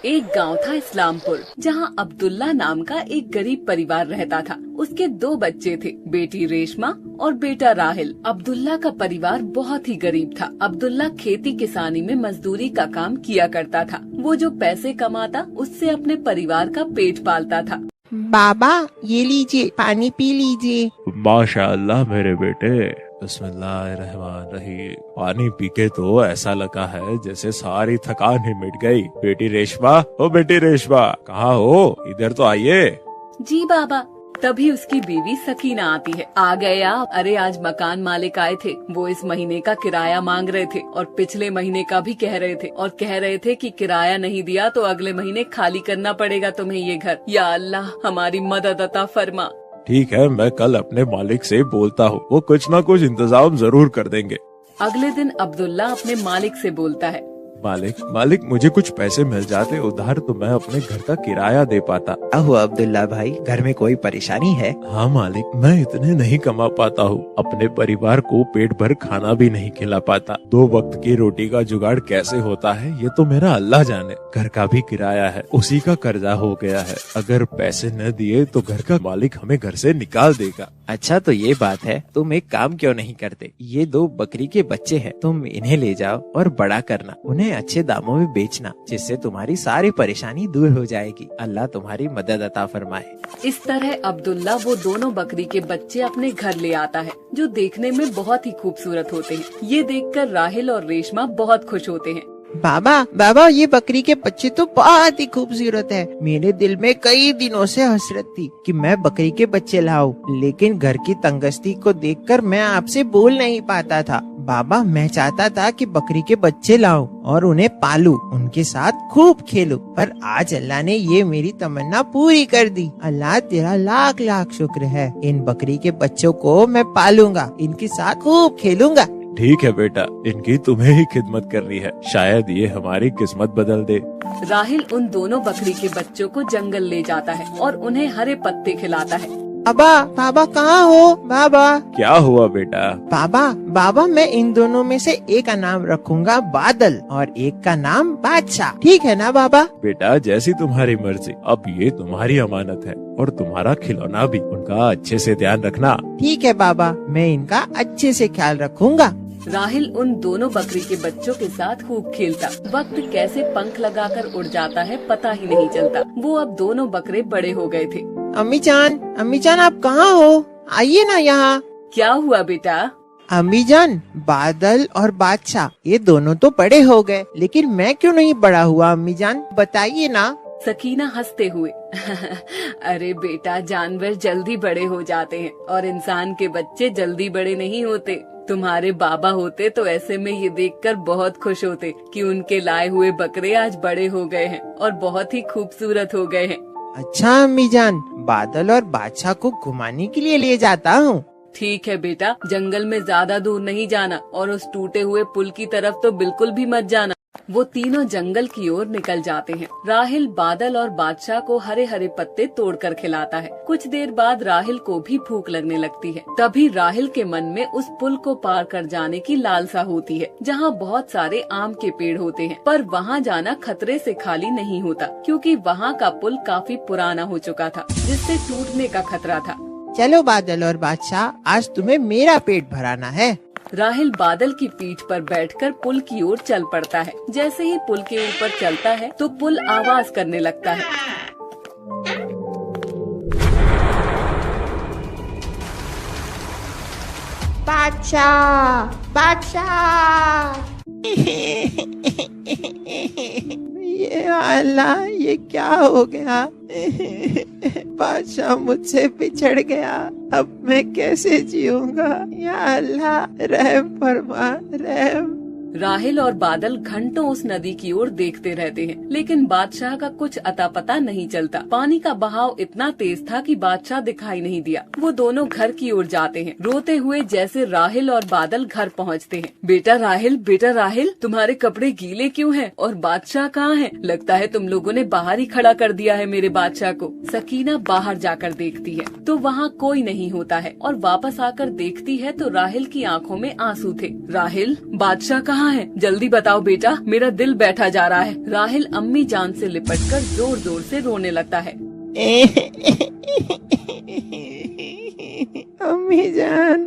एक गांव था इस्लामपुर, जहां अब्दुल्ला नाम का एक गरीब परिवार रहता था। उसके 2 बच्चे थे, बेटी रेशमा और बेटा राहिल। अब्दुल्ला का परिवार बहुत ही गरीब था। अब्दुल्ला खेती किसानी में मजदूरी का काम किया करता था। वो जो पैसे कमाता उससे अपने परिवार का पेट पालता था। बाबा ये लीजिए, पानी पी लीजिए। माशाअल्लाह मेरे बेटे, बिस्मिल्लाहिर्रहमानिर्रहीम। पानी पी के तो ऐसा लगा है जैसे सारी थकान ही मिट गई। बेटी रेशमा, ओ बेटी रेशमा, कहाँ हो? इधर तो आइए। जी बाबा। तभी उसकी बीवी सकीना आती है। आ गए आप? अरे आज मकान मालिक आए थे, वो इस महीने का किराया मांग रहे थे और पिछले महीने का भी कह रहे थे, और कह रहे थे कि किराया नहीं दिया तो अगले महीने खाली करना पड़ेगा तुम्हें ये घर। या अल्लाह हमारी मदद अता फरमा। ठीक है, मैं कल अपने मालिक से बोलता हूँ, वो कुछ न कुछ इंतजाम जरूर कर देंगे। अगले दिन अब्दुल्ला अपने मालिक से बोलता है, मालिक मुझे कुछ पैसे मिल जाते उधार तो मैं अपने घर का किराया दे पाता। अहो अब्दुल्ला भाई, घर में कोई परेशानी है? हाँ मालिक, मैं इतने नहीं कमा पाता हूँ, अपने परिवार को पेट भर खाना भी नहीं खिला पाता। 2 वक्त की रोटी का जुगाड़ कैसे होता है ये तो मेरा अल्लाह जाने। घर का भी किराया है, उसी का कर्जा हो गया है। अगर पैसे न दिए तो घर का मालिक हमें घर से निकाल देगा। अच्छा तो ये बात है, तुम एक काम क्यों नहीं करते? ये 2 बकरी के बच्चे हैं, तुम इन्हें ले जाओ और बड़ा करना, उन्हें अच्छे दामों में बेचना, जिससे तुम्हारी सारी परेशानी दूर हो जाएगी। अल्लाह तुम्हारी मदद अता फरमाए। इस तरह अब्दुल्ला वो दोनों बकरी के बच्चे अपने घर ले आता है, जो देखने में बहुत ही खूबसूरत होते हैं। ये देखकर राहिल और रेशमा बहुत खुश होते हैं। बाबा ये बकरी के बच्चे तो बहुत ही खूबसूरत है। मेरे दिल में कई दिनों से हसरत थी कि मैं बकरी के बच्चे लाऊं, लेकिन घर की तंगस्ती को देखकर मैं आपसे बोल नहीं पाता था। बाबा मैं चाहता था कि बकरी के बच्चे लाऊं और उन्हें पालूं, उनके साथ खूब खेलूं, पर आज अल्लाह ने ये मेरी तमन्ना पूरी कर दी। अल्लाह तेरा लाख लाख शुक्र है। इन बकरी के बच्चों को मैं पालूंगा, इनके साथ खूब खेलूंगा। ठीक है बेटा, इनकी तुम्हें ही खिदमत करनी है, शायद ये हमारी किस्मत बदल दे। राहिल उन दोनों बकरी के बच्चों को जंगल ले जाता है और उन्हें हरे पत्ते खिलाता है। बाबा कहाँ हो? बाबा क्या हुआ बेटा? बाबा मैं इन दोनों में से एक का नाम रखूंगा बादल और एक का नाम बादशाह, ठीक है ना बाबा? बेटा जैसी तुम्हारी मर्जी, अब ये तुम्हारी अमानत है और तुम्हारा खिलौना भी, उनका अच्छे से ध्यान रखना। ठीक है बाबा, मैं इनका अच्छे से ख्याल रखूंगा। राहिल उन दोनों बकरी के बच्चों के साथ खूब खेलता। वक्त कैसे पंख लगाकर उड़ जाता है पता ही नहीं चलता। वो अब दोनों बकरे बड़े हो गए थे। अम्मी जान आप कहाँ हो? आइए ना यहाँ। क्या हुआ बेटा? अम्मी जान, बादल और बादशाह ये दोनों तो बड़े हो गए, लेकिन मैं क्यों नहीं बड़ा हुआ? अम्मी जान बताइए ना। सकीना हंसते हुए अरे बेटा, जानवर जल्दी बड़े हो जाते हैं और इंसान के बच्चे जल्दी बड़े नहीं होते। तुम्हारे बाबा होते तो ऐसे में ये देखकर बहुत खुश होते कि उनके लाए हुए बकरे आज बड़े हो गए हैं और बहुत ही खूबसूरत हो गए हैं। अच्छा अम्मी जान, बादल और बादशाह को घुमाने के लिए ले जाता हूँ। ठीक है बेटा, जंगल में ज्यादा दूर नहीं जाना और उस टूटे हुए पुल की तरफ तो बिल्कुल भी मत जाना। वो तीनों जंगल की ओर निकल जाते हैं। राहिल बादल और बादशाह को हरे हरे पत्ते तोड़कर खिलाता है। कुछ देर बाद राहिल को भी भूख लगने लगती है। तभी राहिल के मन में उस पुल को पार कर जाने की लालसा होती है, जहाँ बहुत सारे आम के पेड़ होते हैं, पर वहाँ जाना खतरे से खाली नहीं होता, क्योंकि वहाँ का पुल काफी पुराना हो चुका था, जिससे टूटने का खतरा था। चलो बादल और बादशाह, आज तुम्हें मेरा पेट भराना है। राहिल बादल की पीठ पर बैठकर पुल की ओर चल पड़ता है। जैसे ही पुल के ऊपर चलता है तो पुल आवाज करने लगता है। बादशाह ये अल्लाह, ये क्या हो गया? बादशाह मुझसे बिछड़ गया, अब मैं कैसे जीऊंगा? या अल्लाह रहम फरमा, रहम। राहिल और बादल घंटों उस नदी की ओर देखते रहते हैं, लेकिन बादशाह का कुछ अता पता नहीं चलता। पानी का बहाव इतना तेज था कि बादशाह दिखाई नहीं दिया। वो दोनों घर की ओर जाते हैं, रोते हुए जैसे राहिल और बादल घर पहुंचते हैं। बेटा राहिल, तुम्हारे कपड़े गीले क्यों हैं? और बादशाह कहाँ है? लगता है तुम लोगों ने बाहर ही खड़ा कर दिया है मेरे बादशाह को। सकीना बाहर जाकर देखती है तो वहाँ कोई नहीं होता है, और वापस आकर देखती है तो राहिल की आंखों में आंसू थे। राहिल, बादशाह कहाँ कहाँ है? जल्दी बताओ बेटा, मेरा दिल बैठा जा रहा है। राहिल अम्मी जान से लिपटकर जोर जोर से रोने लगता है। अम्मी जान,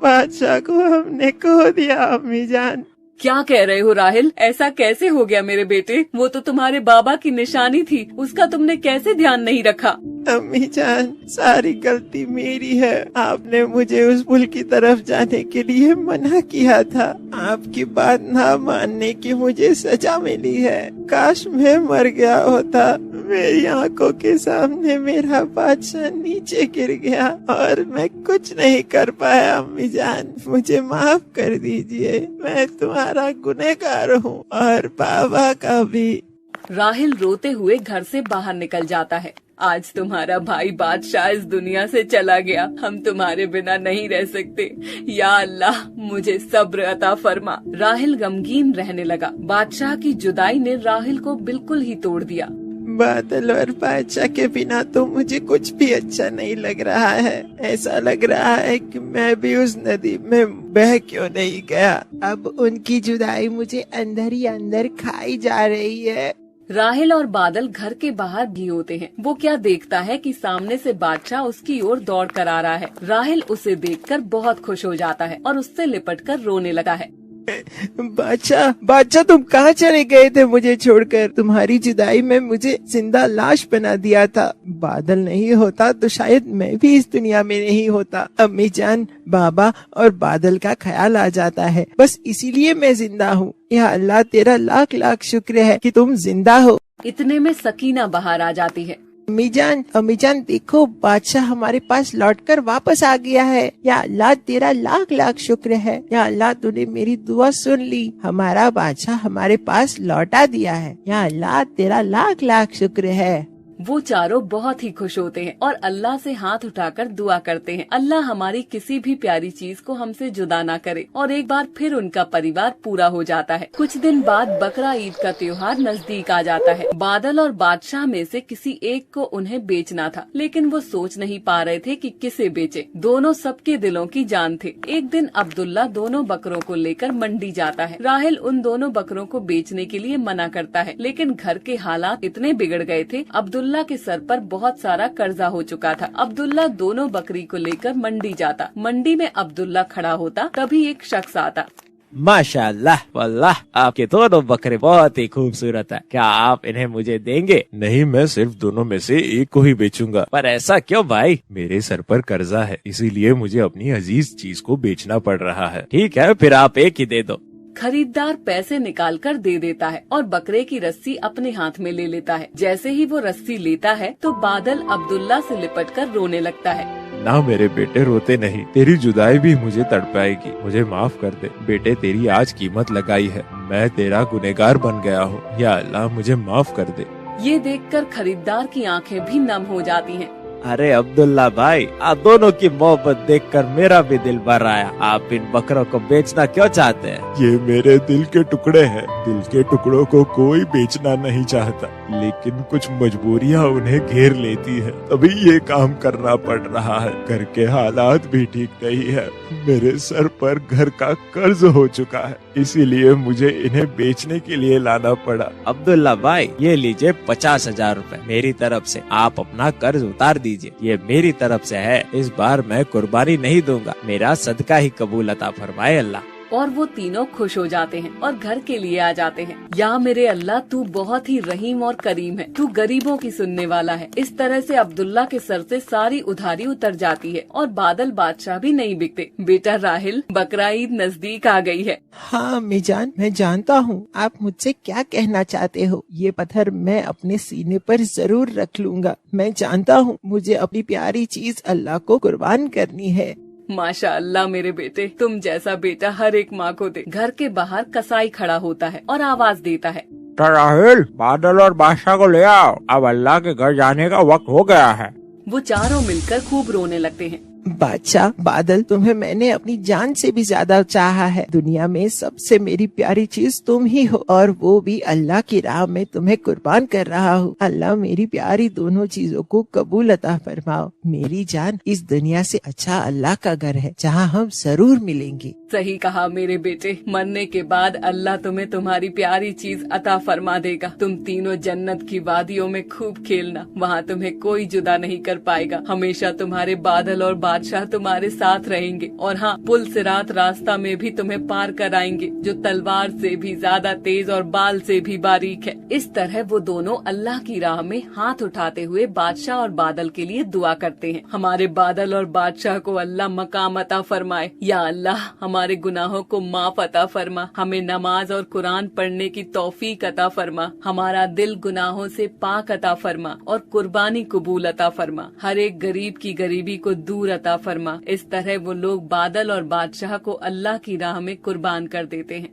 बादशाह को हमने खो दिया अम्मी जान। क्या कह रहे हो राहिल? ऐसा कैसे हो गया मेरे बेटे? वो तो तुम्हारे बाबा की निशानी थी, उसका तुमने कैसे ध्यान नहीं रखा? अम्मी जान, सारी गलती मेरी है। आपने मुझे उस पुल की तरफ जाने के लिए मना किया था। आपकी बात ना मानने की मुझे सजा मिली है। काश मैं मर गया होता। मेरी आंखों के सामने मेरा बादशाह नीचे गिर गया और मैं कुछ नहीं कर पाया। अम्मी जान, मुझे माफ कर दीजिए। मैं तुम्हारा गुनहगार हूँ और बाबा का भी। राहिल रोते हुए घर से बाहर निकल जाता है। आज तुम्हारा भाई बादशाह इस दुनिया से चला गया, हम तुम्हारे बिना नहीं रह सकते। या अल्लाह, मुझे सब्र अता फरमा। राहिल गमगीन रहने लगा। बादशाह की जुदाई ने राहिल को बिल्कुल ही तोड़ दिया। बादल और बादशाह के बिना तो मुझे कुछ भी अच्छा नहीं लग रहा है। ऐसा लग रहा है कि मैं भी उस नदी में बह क्यों नहीं गया। अब उनकी जुदाई मुझे अंदर ही अंदर खाई जा रही है। राहिल और बादल घर के बाहर भी होते हैं। वो क्या देखता है कि सामने से बादशाह उसकी ओर दौड़ कर आ रहा है। राहिल उसे देखकर बहुत खुश हो जाता है और उससे लिपटकर रोने लगा है। बादशाह तुम कहाँ चले गए थे मुझे छोड़कर? तुम्हारी जुदाई में मुझे जिंदा लाश बना दिया था। बादल नहीं होता तो शायद मैं भी इस दुनिया में नहीं होता। अम्मी जान, बाबा और बादल का ख्याल आ जाता है, बस इसीलिए मैं जिंदा हूँ। या अल्लाह, तेरा लाख लाख शुक्र है कि तुम जिंदा हो। इतने में सकीना बाहर आ जाती है। अम्मी जान देखो, बादशाह हमारे पास लौटकर वापस आ गया है। या अल्लाह, तेरा लाख लाख शुक्र है। या अल्लाह, तूने मेरी दुआ सुन ली, हमारा बादशाह हमारे पास लौटा दिया है। या अल्लाह, तेरा लाख लाख शुक्र है। वो चारों बहुत ही खुश होते हैं और अल्लाह से हाथ उठाकर दुआ करते हैं, अल्लाह हमारी किसी भी प्यारी चीज को हमसे जुदा ना करे। और एक बार फिर उनका परिवार पूरा हो जाता है। कुछ दिन बाद बकरा ईद का त्योहार नजदीक आ जाता है। बादल और बादशाह में से किसी एक को उन्हें बेचना था, लेकिन वो सोच नहीं पा रहे थे कि किसे बेचे। दोनों सबके दिलों की जान थे। एक दिन अब्दुल्ला दोनों बकरों को लेकर मंडी जाता है। राहिल उन दोनों बकरों को बेचने के लिए मना करता है, लेकिन घर के हालात इतने बिगड़ गए थे, अब्दुल्ला के सर पर बहुत सारा कर्जा हो चुका था। अब्दुल्ला दोनों बकरी को लेकर मंडी जाता। मंडी में अब्दुल्ला खड़ा होता, तभी एक शख्स आता। माशाअल्लाह, वल्लाह आपके दोनों बकरे बहुत ही खूबसूरत है। क्या आप इन्हें मुझे देंगे? नहीं, मैं सिर्फ दोनों में से एक को ही बेचूंगा। पर ऐसा क्यों भाई? मेरे सर पर कर्जा है, इसीलिए मुझे अपनी अजीज चीज को बेचना पड़ रहा है। ठीक है, फिर आप एक ही दे दो। खरीदार पैसे निकालकर दे देता है और बकरे की रस्सी अपने हाथ में ले लेता है। जैसे ही वो रस्सी लेता है तो बादल अब्दुल्ला से लिपटकर रोने लगता है। ना मेरे बेटे, रोते नहीं, तेरी जुदाई भी मुझे तड़पाएगी। मुझे माफ कर दे बेटे, तेरी आज कीमत लगाई है। मैं तेरा गुनहगार बन गया हूँ। या अल्लाह, मुझे माफ कर दे। ये देखकर खरीदार की आंखें भी नम हो जाती हैं। अरे अब्दुल्ला भाई, आप दोनों की मोहब्बत देखकर मेरा भी दिल भर आया। आप इन बकरों को बेचना क्यों चाहते हैं? ये मेरे दिल के टुकड़े हैं। दिल के टुकड़ों को कोई बेचना नहीं चाहता, लेकिन कुछ मजबूरियाँ उन्हें घेर लेती है, तभी ये काम करना पड़ रहा है। घर के हालात भी ठीक नहीं है। मेरे सर पर घर का कर्ज हो चुका है, इसीलिए मुझे इन्हें बेचने के लिए लाना पड़ा। अब्दुल्ला भाई, ये लीजिए 50,000 रूपए मेरी तरफ से। आप अपना कर्ज उतार दीजिए। ये मेरी तरफ से है। इस बार मैं कुर्बानी नहीं दूंगा। मेरा सदका ही कबूल अता फरमाए अल्लाह। और वो तीनों खुश हो जाते हैं और घर के लिए आ जाते हैं। या मेरे अल्लाह, तू बहुत ही रहीम और करीम है। तू गरीबों की सुनने वाला है। इस तरह से अब्दुल्ला के सर से सारी उधारी उतर जाती है और बादल बादशाह भी नहीं बिकते। बेटा राहिल, बकरा ईद नजदीक आ गई है। हाँ अम्मी जान, मैं जानता हूँ आप मुझसे क्या कहना चाहते हो। ये पत्थर मैं अपने सीने पर जरूर रख लूंगा। मैं जानता हूँ मुझे अपनी प्यारी चीज अल्लाह को कुर्बान करनी है। माशाअल्लाह मेरे बेटे, तुम जैसा बेटा हर एक माँ को दे। घर के बाहर कसाई खड़ा होता है और आवाज देता है, राहिल, बादल और बादशाह को ले आओ। अब अल्लाह के घर जाने का वक्त हो गया है। वो चारों मिलकर खूब रोने लगते हैं। बादशाह बादल, तुम्हें मैंने अपनी जान से भी ज्यादा चाहा है। दुनिया में सबसे मेरी प्यारी चीज तुम ही हो, और वो भी अल्लाह की राह में तुम्हें कुर्बान कर रहा हूँ। अल्लाह मेरी प्यारी दोनों चीजों को कबूल अता फरमाओ। मेरी जान, इस दुनिया से अच्छा अल्लाह का घर है जहाँ हम जरूर मिलेंगे। सही कहा मेरे बेटे, मरने के बाद अल्लाह तुम्हें तुम्हारी प्यारी चीज अता फरमा देगा। तुम तीनों जन्नत की वादियों में खूब खेलना, वहाँ तुम्हें कोई जुदा नहीं कर पाएगा। हमेशा तुम्हारे बादल और बादशाह तुम्हारे साथ रहेंगे, और हाँ, पुल सिरात रास्ता में भी तुम्हें पार कराएंगे, जो तलवार से भी ज्यादा तेज और बाल से भी बारीक है। इस तरह वो दोनों अल्लाह की राह में हाथ उठाते हुए बादशाह और बादल के लिए दुआ करते हैं। हमारे बादल और बादशाह को अल्लाह मकाम अता फरमाए। या अल्लाह, हमारे गुनाहों को माफ अता फरमा, हमें नमाज और कुरान पढ़ने की तौफीक अता फरमा, हमारा दिल गुनाहों से पाक अता फरमा और कुर्बानी कबूल अता फरमा, हर एक गरीब की गरीबी को दूर अता फरमा। इस तरह वो लोग बादल और बादशाह को अल्लाह की राह में कुर्बान कर देते हैं।